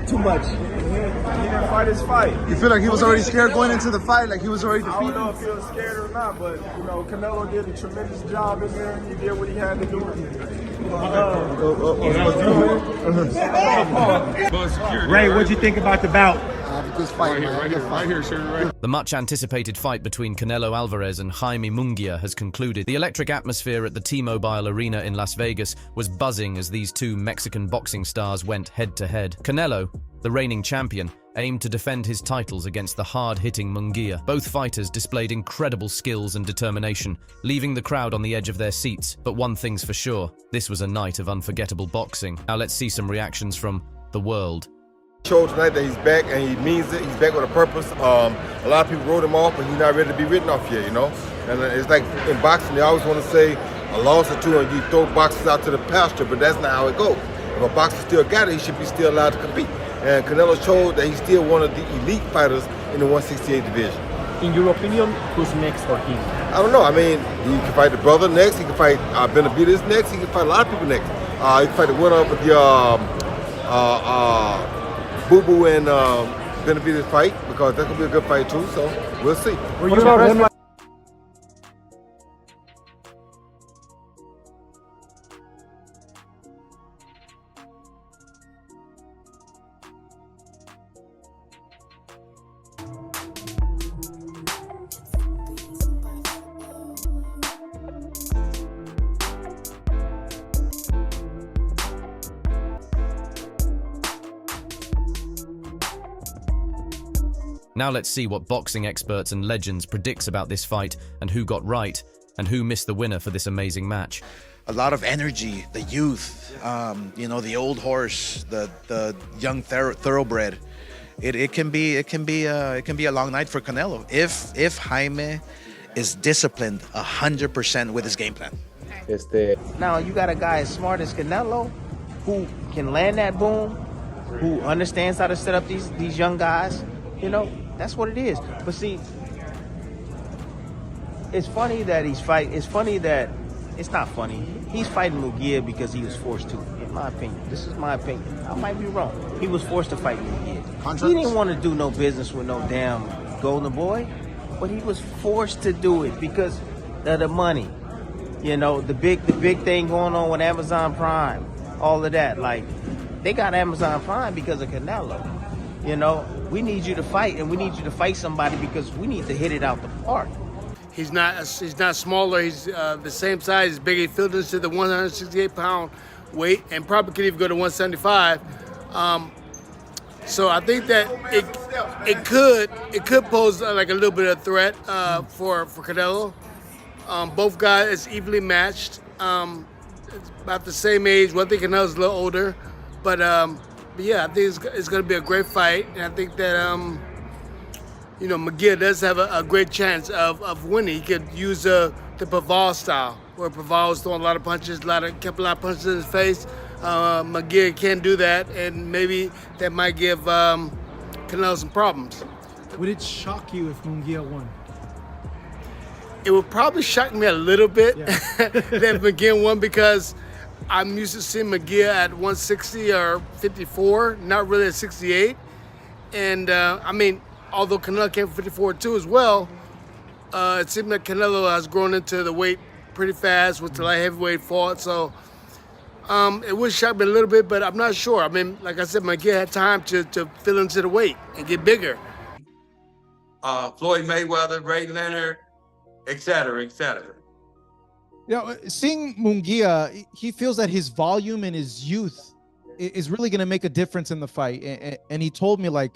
too much. He didn't fight his fight. You feel like he was already scared going into the fight, like he was already defeated? I don't know if he was scared or not, but you know, Canelo did a tremendous job in there. He did what he had to do. Ray, what'd you think about the bout? This fight, right here, sir. The much-anticipated fight between Canelo Alvarez and Jaime Munguia has concluded. The electric atmosphere at the T-Mobile Arena in Las Vegas was buzzing as these two Mexican boxing stars went head-to-head. Canelo, the reigning champion, aimed to defend his titles against the hard-hitting Munguia. Both fighters displayed incredible skills and determination, leaving the crowd on the edge of their seats. But one thing's for sure, this was a night of unforgettable boxing. Now let's see some reactions from the world. Showed tonight that he's back and he means it. He's back with a purpose. A lot of people wrote him off, but he's not ready to be written off yet, you know. And it's like in boxing, they always want to say a loss or two and you throw boxers out to the pasture, but that's not how it goes. If a boxer still got it, he should be still allowed to compete. And Canelo showed that he's still one of the elite fighters in the 168 division. In your opinion, who's next for him? I don't know. I mean, he can fight the brother next. He can fight Benavidez next. He can fight a lot of people next. He can fight the winner of the Boo Boo and Benavidez fight, because that could be a good fight too. So we'll see. What about Now let's see what boxing experts and legends predicts about this fight and who got right and who missed the winner for this amazing match. A lot of energy, the youth, you know, the old horse, the young thoroughbred. It can be a long night for Canelo if Jaime is disciplined 100% with his game plan. Now you got a guy as smart as Canelo who can land that boom, who understands how to set up these young guys. You know, that's what it is. But see, it's funny that he's fighting. It's funny that it's not funny. He's fighting Munguia because he was forced to, in my opinion. This is my opinion. I might be wrong. He was forced to fight Munguia. He didn't want to do no business with no damn golden boy, but he was forced to do it because of the money. You know, the big thing going on with Amazon Prime, all of that. Like, they got Amazon Prime because of Canelo. You know, we need you to fight, and we need you to fight somebody because we need to hit it out the park. He's not smaller. He's the same size as Biggie. Filled into the 168-pound weight, and probably could even go to 175. So I think that it could pose like a little bit of threat for Canelo. Both guys is evenly matched. It's about the same age. Well, I think Canelo's a little older, but yeah, I think it's going to be a great fight, and I think that you know, Munguia does have a great chance of winning. He could use the Pavard style, where Pavard was throwing a lot of punches, kept a lot of punches in his face. Munguia can't do that, and maybe that might give Canelo some problems. Would it shock you if Munguia won? It would probably shock me a little bit that Munguia won, because I'm used to seeing Munguia at 160 or 54, not really at 68. And I mean, although Canelo came from 54 too as well, it seemed like Canelo has grown into the weight pretty fast with the light heavyweight fought. So it would shock me a little bit, but I'm not sure. I mean, like I said, Munguia had time to fill into the weight and get bigger. Floyd Mayweather, Ray Leonard, et cetera, et cetera. Yeah, seeing Munguia, he feels that his volume and his youth is really going to make a difference in the fight. And he told me, like,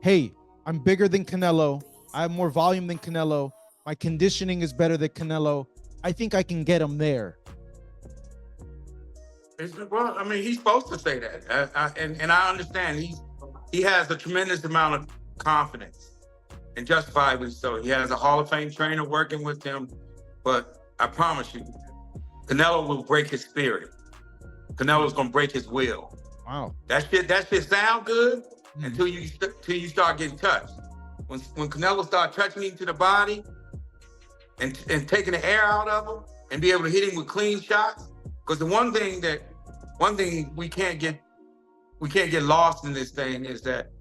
hey, I'm bigger than Canelo. I have more volume than Canelo. My conditioning is better than Canelo. I think I can get him there. Well, I mean, he's supposed to say that. And I understand he has a tremendous amount of confidence, and justifiably so. He has a Hall of Fame trainer working with him, but I promise you, Canelo will break his spirit. Canelo's gonna break his will. Wow. That shit sound good until you start getting touched. When Canelo start touching him to the body and taking the air out of him and be able to hit him with clean shots. Because the one thing we we can't get lost in this thing is that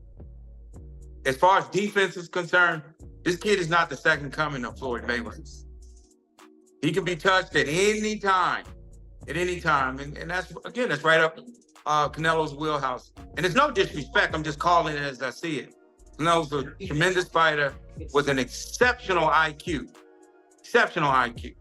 as far as defense is concerned, this kid is not the second coming of Floyd Mayweather. He can be touched at any time. And that's, again, that's right up Canelo's wheelhouse. And it's no disrespect, I'm just calling it as I see it. Canelo's a tremendous fighter with an exceptional IQ. Exceptional IQ.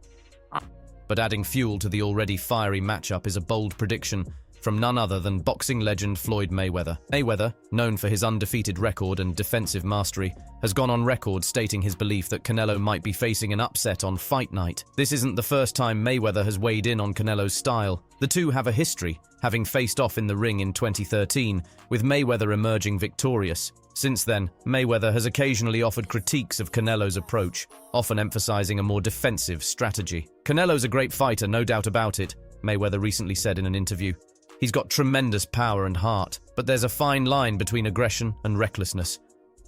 But adding fuel to the already fiery matchup is a bold prediction from none other than boxing legend Floyd Mayweather. Mayweather, known for his undefeated record and defensive mastery, has gone on record stating his belief that Canelo might be facing an upset on fight night. This isn't the first time Mayweather has weighed in on Canelo's style. The two have a history, having faced off in the ring in 2013, with Mayweather emerging victorious. Since then, Mayweather has occasionally offered critiques of Canelo's approach, often emphasizing a more defensive strategy. Canelo's a great fighter, no doubt about it, Mayweather recently said in an interview. He's got tremendous power and heart, but there's a fine line between aggression and recklessness.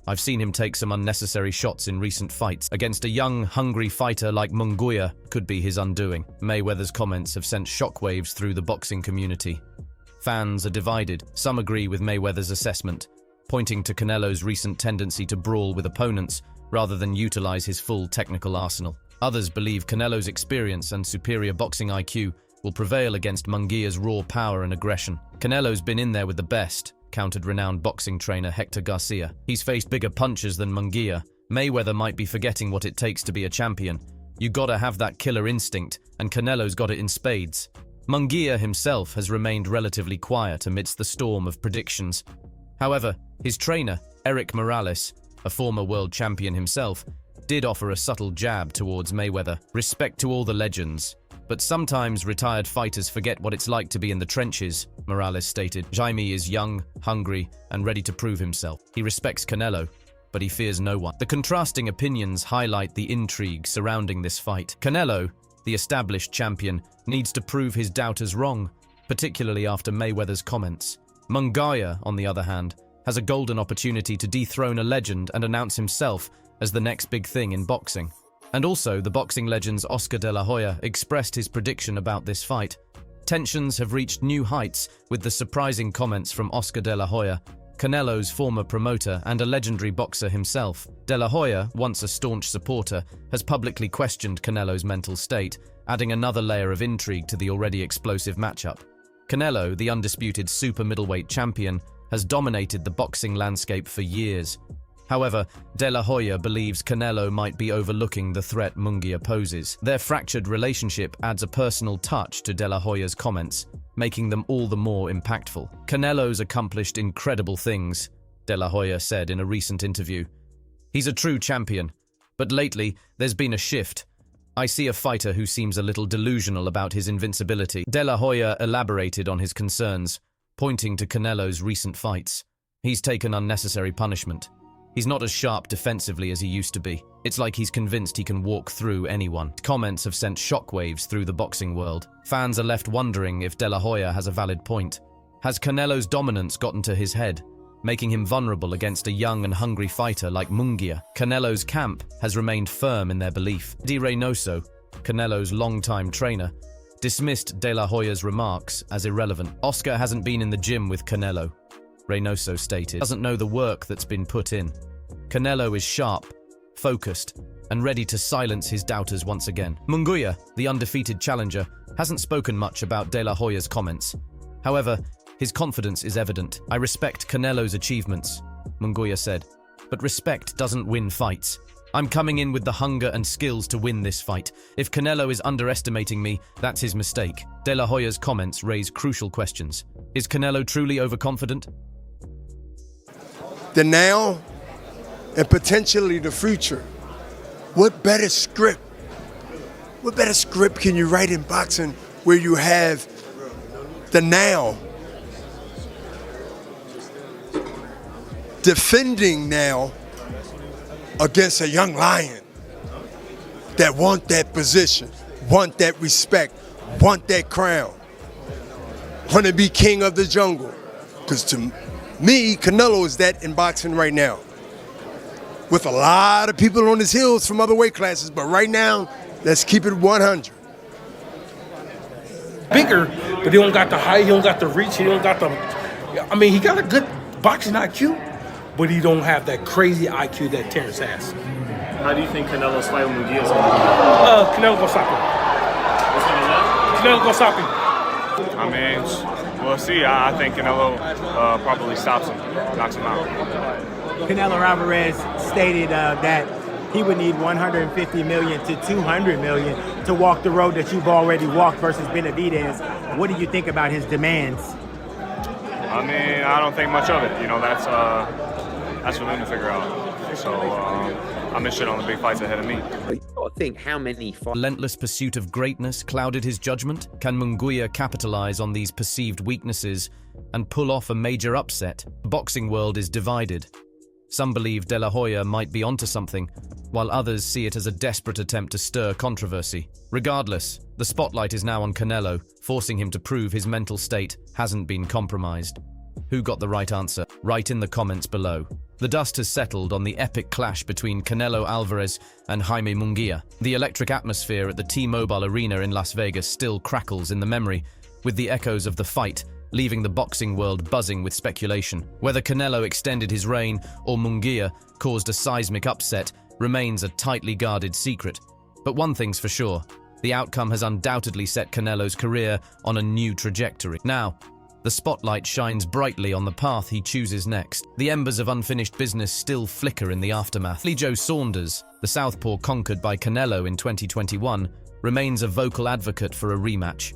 I've seen him take some unnecessary shots in recent fights. Against a young, hungry fighter like Munguia could be his undoing. Mayweather's comments have sent shockwaves through the boxing community. Fans are divided. Some agree with Mayweather's assessment, pointing to Canelo's recent tendency to brawl with opponents rather than utilize his full technical arsenal. Others believe Canelo's experience and superior boxing IQ will prevail against Munguia's raw power and aggression. Canelo's been in there with the best, countered renowned boxing trainer Hector Garcia. He's faced bigger punches than Munguia. Mayweather might be forgetting what it takes to be a champion. You gotta have that killer instinct, and Canelo's got it in spades. Munguia himself has remained relatively quiet amidst the storm of predictions. However, his trainer, Eric Morales, a former world champion himself, did offer a subtle jab towards Mayweather. Respect to all the legends, but sometimes retired fighters forget what it's like to be in the trenches, Morales stated. Jaime is young, hungry, and ready to prove himself. He respects Canelo, but he fears no one. The contrasting opinions highlight the intrigue surrounding this fight. Canelo, the established champion, needs to prove his doubters wrong, particularly after Mayweather's comments. Munguia, on the other hand, has a golden opportunity to dethrone a legend and announce himself as the next big thing in boxing. And also, the boxing legend's Oscar de la Hoya expressed his prediction about this fight. Tensions have reached new heights with the surprising comments from Oscar de la Hoya, Canelo's former promoter and a legendary boxer himself. De la Hoya, once a staunch supporter, has publicly questioned Canelo's mental state, adding another layer of intrigue to the already explosive matchup. Canelo, the undisputed super middleweight champion, has dominated the boxing landscape for years. However, De La Hoya believes Canelo might be overlooking the threat Munguia poses. Their fractured relationship adds a personal touch to De La Hoya's comments, making them all the more impactful. Canelo's accomplished incredible things, De La Hoya said in a recent interview. He's a true champion, but lately there's been a shift. I see a fighter who seems a little delusional about his invincibility. De La Hoya elaborated on his concerns, pointing to Canelo's recent fights. He's taken unnecessary punishment. He's not as sharp defensively as he used to be. It's like he's convinced he can walk through anyone. Comments have sent shockwaves through the boxing world. Fans are left wondering if De La Hoya has a valid point. Has Canelo's dominance gotten to his head, making him vulnerable against a young and hungry fighter like Munguia? Canelo's camp has remained firm in their belief. Di Reynoso, Canelo's longtime trainer, dismissed De La Hoya's remarks as irrelevant. Oscar hasn't been in the gym with Canelo, Reynoso stated. Doesn't know the work that's been put in. Canelo is sharp, focused, and ready to silence his doubters once again. Munguia, the undefeated challenger, hasn't spoken much about De La Hoya's comments. However, his confidence is evident. I respect Canelo's achievements, Munguia said, but respect doesn't win fights. I'm coming in with the hunger and skills to win this fight. If Canelo is underestimating me, that's his mistake. De La Hoya's comments raise crucial questions. Is Canelo truly overconfident? The now and potentially the future. What better script? What better script can you write in boxing where you have the now, defending now against a young lion that want that position, want that respect, want that crown, want to be king of the jungle? Because to me, Canelo is that in boxing right now. With a lot of people on his heels from other weight classes, but right now, let's keep it 100. Bigger, but he don't got the height, he don't got the reach, he don't got I mean, he got a good boxing IQ, but he don't have that crazy IQ that Terrence has. How do you think Canelo's fight with Munguia is going to be? Canelo gonna stop him. What's going to what? Canelo gonna stop him. I mean, we'll see. I think Canelo probably stops him, knocks him out. Canelo Alvarez stated that he would need 150 million to 200 million to walk the road that you've already walked versus Benavidez. What do you think about his demands? I mean, I don't think much of it. You know, that's for them to figure out. So I'm interested on the big fights ahead of me. I think how many relentless pursuit of greatness clouded his judgment? Can Munguia capitalize on these perceived weaknesses and pull off a major upset? The boxing world is divided. Some believe De La Hoya might be onto something, while others see it as a desperate attempt to stir controversy. Regardless, the spotlight is now on Canelo, forcing him to prove his mental state hasn't been compromised. Who got the right answer? Write in the comments below. The dust has settled on the epic clash between Canelo Alvarez and Jaime Munguia. The electric atmosphere at the T-Mobile Arena in Las Vegas still crackles in the memory, with the echoes of the fight leaving the boxing world buzzing with speculation. Whether Canelo extended his reign or Munguia caused a seismic upset remains a tightly guarded secret. But one thing's for sure, the outcome has undoubtedly set Canelo's career on a new trajectory. Now, the spotlight shines brightly on the path he chooses next. The embers of unfinished business still flicker in the aftermath. Joe Saunders, the southpaw conquered by Canelo in 2021, remains a vocal advocate for a rematch.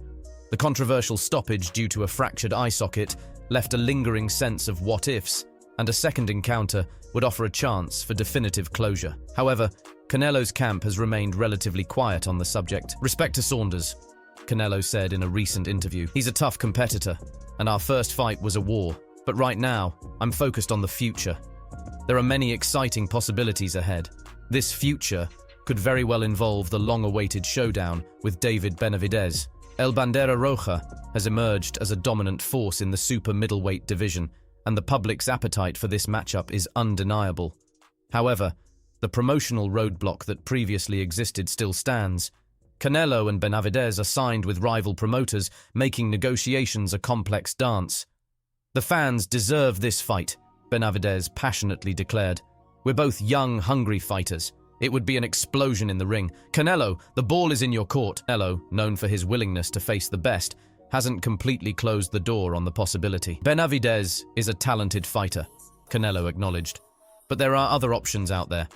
The controversial stoppage due to a fractured eye socket left a lingering sense of what-ifs, and a second encounter would offer a chance for definitive closure. However, Canelo's camp has remained relatively quiet on the subject. Respect to Saunders, Canelo said in a recent interview. He's a tough competitor, and our first fight was a war. But right now, I'm focused on the future. There are many exciting possibilities ahead. This future could very well involve the long-awaited showdown with David Benavidez. El Bandera Roja has emerged as a dominant force in the super middleweight division, and the public's appetite for this matchup is undeniable. However, the promotional roadblock that previously existed still stands. Canelo and Benavidez are signed with rival promoters, making negotiations a complex dance. The fans deserve this fight, Benavidez passionately declared. We're both young, hungry fighters. It would be an explosion in the ring. Canelo, the ball is in your court. Canelo, known for his willingness to face the best, hasn't completely closed the door on the possibility. Benavidez is a talented fighter, Canelo acknowledged. But there are other options out there.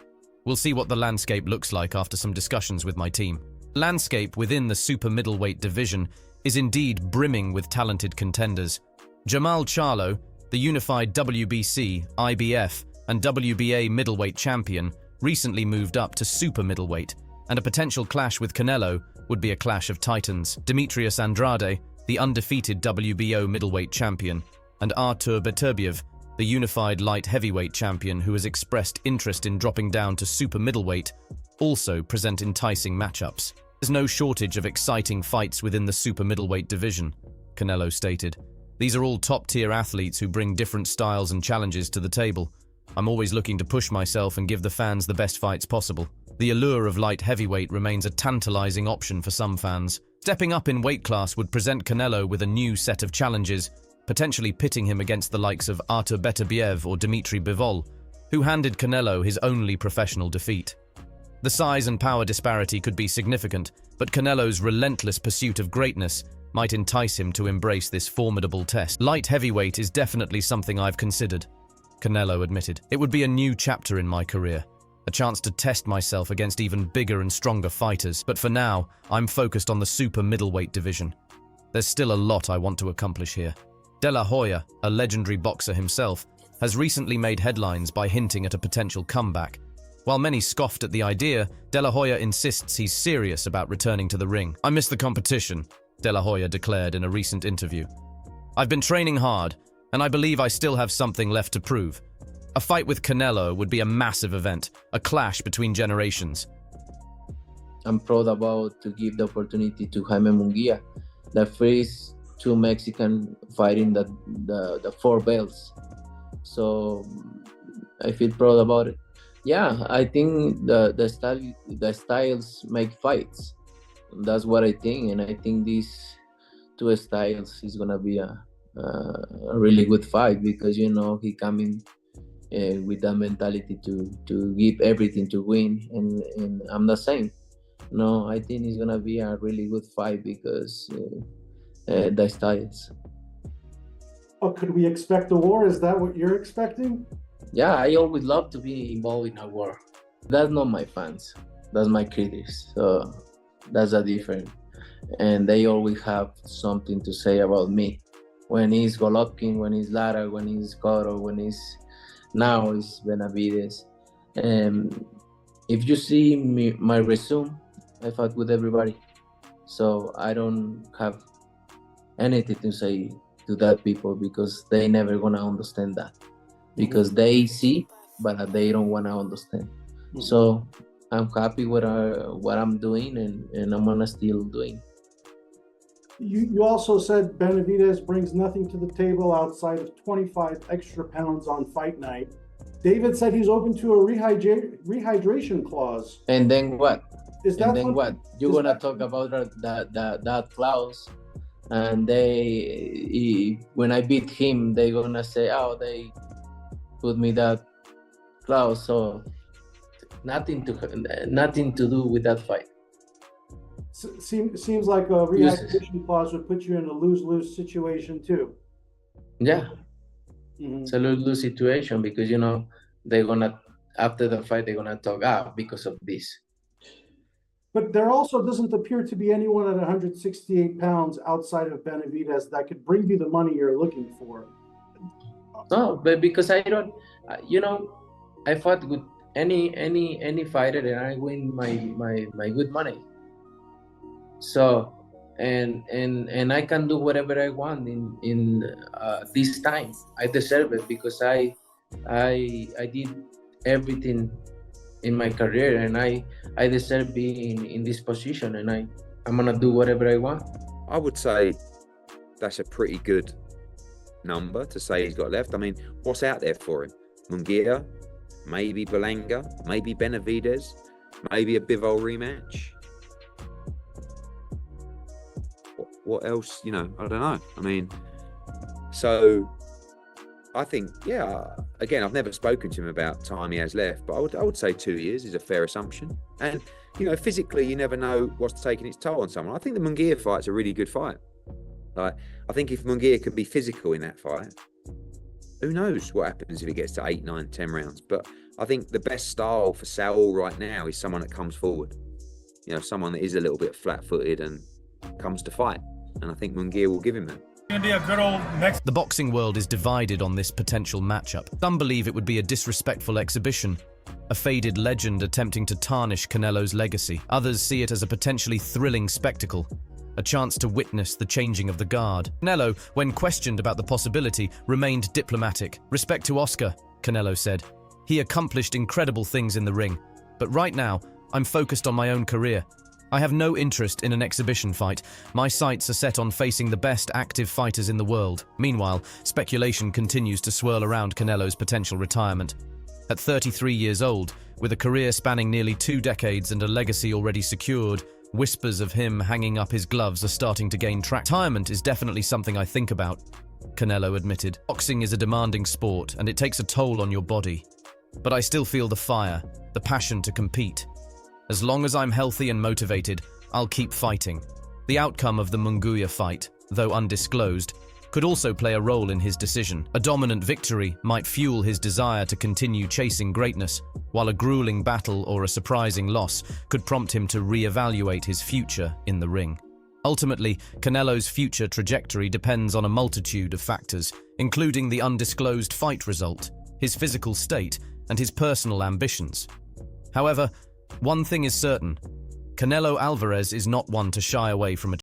We'll see what the landscape looks like after some discussions with my team. Landscape within the super middleweight division is indeed brimming with talented contenders. Jamal Charlo, the unified WBC, IBF, and WBA middleweight champion, recently moved up to super middleweight, and a potential clash with Canelo would be a clash of titans. Demetrius Andrade, the undefeated WBO middleweight champion, and Artur Beterbiev, the unified light heavyweight champion who has expressed interest in dropping down to super middleweight, also present enticing matchups. There's no shortage of exciting fights within the super middleweight division, Canelo stated. These are all top-tier athletes who bring different styles and challenges to the table. I'm always looking to push myself and give the fans the best fights possible. The allure of light heavyweight remains a tantalizing option for some fans. Stepping up in weight class would present Canelo with a new set of challenges, potentially pitting him against the likes of Artur Beterbiev or Dimitri Bivol, who handed Canelo his only professional defeat. The size and power disparity could be significant, but Canelo's relentless pursuit of greatness might entice him to embrace this formidable test. Light heavyweight is definitely something I've considered, Canelo admitted. It would be a new chapter in my career, a chance to test myself against even bigger and stronger fighters, but for now, I'm focused on the super middleweight division. There's still a lot I want to accomplish here. De La Hoya, a legendary boxer himself, has recently made headlines by hinting at a potential comeback. While many scoffed at the idea, De La Hoya insists he's serious about returning to the ring. I miss the competition, De La Hoya declared in a recent interview. I've been training hard, and I believe I still have something left to prove. A fight with Canelo would be a massive event, a clash between generations. I'm proud about to give the opportunity to Jaime Munguia, the first two Mexican fighting the four belts. So I feel proud about it. Yeah, I think the styles make fights. That's what I think, and I think these two styles is gonna be a a really good fight because he coming with that mentality to give everything to win, and I'm the same. No, I think it's gonna be a really good fight because the styles. Oh, could we expect a war? Is that what you're expecting? Yeah, I always love to be involved in a war. That's not my fans. That's my critics. So that's a different. And they always have something to say about me. When it's Golovkin, when it's Lara, when it's Cotto, when it's now it's Benavides. If you see my resume, I fought with everybody. So I don't have anything to say to that people because they never gonna understand that. Because they see, but they don't wanna understand. So I'm happy with what I'm doing and I'm gonna still doing. You also said Benavides brings nothing to the table outside of 25 extra pounds on fight night. David said he's open to a rehydration clause. And then what? And then what? You're gonna talk about that clause, and when I beat him, they're gonna say, "Oh, they put me that clause." So nothing to do with that fight. Seems like a rehydration clause would put you in a lose-lose situation too. Yeah, it's a lose-lose situation because they're gonna after the fight they're gonna talk because of this. But there also doesn't appear to be anyone at 168 pounds outside of Benavides that could bring you the money you're looking for. No, but because I don't, I fought with any fighter and I win my good money. So, and I can do whatever I want in this time. I deserve it because I did everything in my career and I deserve being in this position and I'm gonna do whatever I want. I would say that's a pretty good number to say he's got left. I mean, what's out there for him? Munguia, maybe Berlanga, maybe Benavides, maybe a Bivol rematch. What else? I don't know. I mean, so I think, again, I've never spoken to him about time he has left, but I would say 2 years is a fair assumption. And, physically, you never know what's taking its toll on someone. I think the Munguia fight's a really good fight. Like, I think if Munguia can be physical in that fight, who knows what happens if it gets to 8, 9, 10 rounds. But I think the best style for Saul right now is someone that comes forward. Someone that is a little bit flat-footed and comes to fight. And I think Munguia will give him that. The boxing world is divided on this potential matchup. Some believe it would be a disrespectful exhibition, a faded legend attempting to tarnish Canelo's legacy. Others see it as a potentially thrilling spectacle, a chance to witness the changing of the guard. Canelo, when questioned about the possibility, remained diplomatic. "Respect to Oscar," Canelo said. "He accomplished incredible things in the ring, but right now, I'm focused on my own career. I have no interest in an exhibition fight. My sights are set on facing the best active fighters in the world." Meanwhile, speculation continues to swirl around Canelo's potential retirement. At 33 years old, with a career spanning nearly 2 decades and a legacy already secured, whispers of him hanging up his gloves are starting to gain traction. Retirement is definitely something I think about, Canelo admitted. "Boxing is a demanding sport and it takes a toll on your body. But I still feel the fire, the passion to compete. As long as I'm healthy and motivated, I'll keep fighting." The outcome of the Munguia fight, though undisclosed, could also play a role in his decision. A dominant victory might fuel his desire to continue chasing greatness, while a grueling battle or a surprising loss could prompt him to reevaluate his future in the ring. Ultimately, Canelo's future trajectory depends on a multitude of factors, including the undisclosed fight result, his physical state, and his personal ambitions. However, one thing is certain: Canelo Alvarez is not one to shy away from a